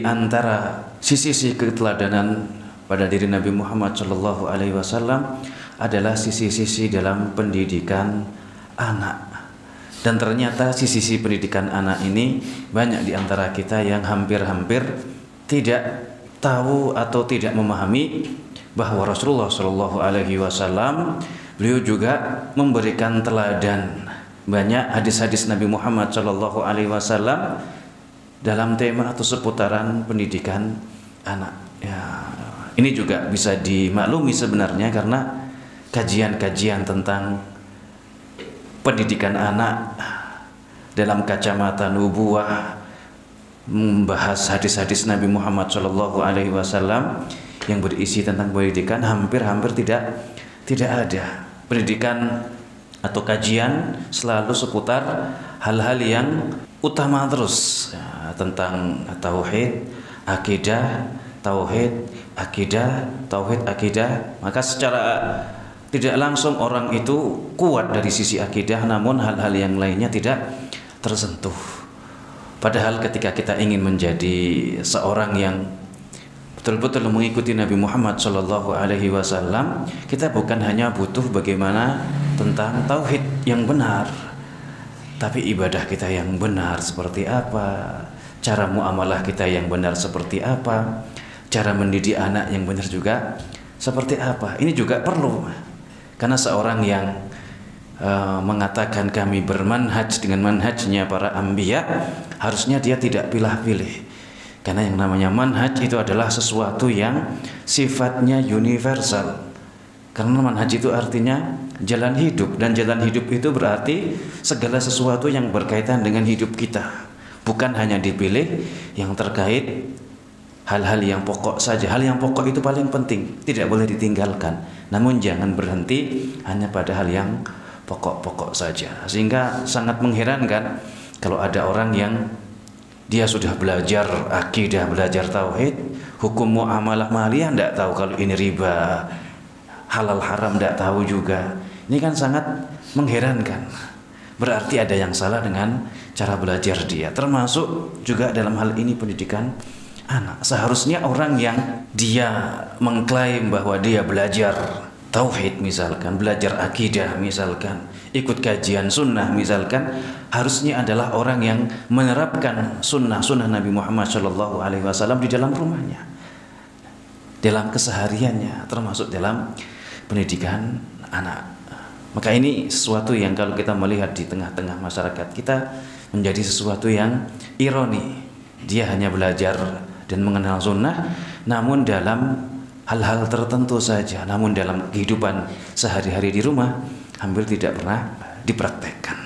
antara sisi-sisi keteladanan pada diri Nabi Muhammad Shallallahu Alaihi Wasallam adalah sisi-sisi dalam pendidikan anak. Dan ternyata sisi-sisi pendidikan anak ini banyak di antara kita yang hampir-hampir tidak tahu atau tidak memahami bahwa Rasulullah Shallallahu Alaihi Wasallam beliau juga memberikan teladan. Banyak hadis-hadis Nabi Muhammad Shallallahu Alaihi Wasallam dalam tema atau seputaran pendidikan anak. Ya, ini juga bisa dimaklumi sebenarnya karena kajian-kajian tentang pendidikan anak dalam kacamata nubuwah, membahas hadis-hadis Nabi Muhammad Shallallahu Alaihi Wasallam yang berisi tentang pendidikan hampir-hampir tidak ada. Pendidikan atau kajian selalu seputar hal-hal yang utama terus ya, tentang tauhid, akidah, tauhid, akidah, tauhid, akidah. Maka secara tidak langsung orang itu kuat dari sisi akidah, namun hal-hal yang lainnya tidak tersentuh. Padahal ketika kita ingin menjadi seorang yang betul-betul mengikuti Nabi Muhammad Shallallahu Alaihi Wasallam, kita bukan hanya butuh bagaimana tentang tauhid yang benar, tapi ibadah kita yang benar seperti apa, cara muamalah kita yang benar seperti apa, cara mendidik anak yang benar juga seperti apa. Ini juga perlu, karena seorang yang mengatakan kami bermanhaj dengan manhajnya para anbiya, harusnya dia tidak pilih-pilih. Karena yang namanya manhaj itu adalah sesuatu yang sifatnya universal. Karena manhaj itu artinya jalan hidup, dan jalan hidup itu berarti segala sesuatu yang berkaitan dengan hidup kita. Bukan hanya dipilih yang terkait hal-hal yang pokok saja. Hal yang pokok itu paling penting, tidak boleh ditinggalkan. Namun jangan berhenti hanya pada hal yang pokok-pokok saja. Sehingga sangat mengherankan kalau ada orang yang dia sudah belajar akidah, belajar tauhid, hukum muamalah maliyah tidak tahu, kalau ini riba, halal haram tidak tahu juga. Ini kan sangat mengherankan. Berarti ada yang salah dengan cara belajar dia. Termasuk juga dalam hal ini pendidikan anak. Seharusnya orang yang dia mengklaim bahwa dia belajar tauhid misalkan, belajar akidah misalkan, ikut kajian sunnah misalkan, harusnya adalah orang yang menerapkan sunnah Nabi Muhammad Shallallahu Alaihi Wasallam di dalam rumahnya, dalam kesehariannya, termasuk dalam pendidikan anak. Maka ini sesuatu yang kalau kita melihat di tengah-tengah masyarakat kita menjadi sesuatu yang ironi. Dia hanya belajar dan mengenal sunnah, namun dalam hal-hal tertentu saja, namun dalam kehidupan sehari-hari di rumah hampir tidak pernah dipraktekkan.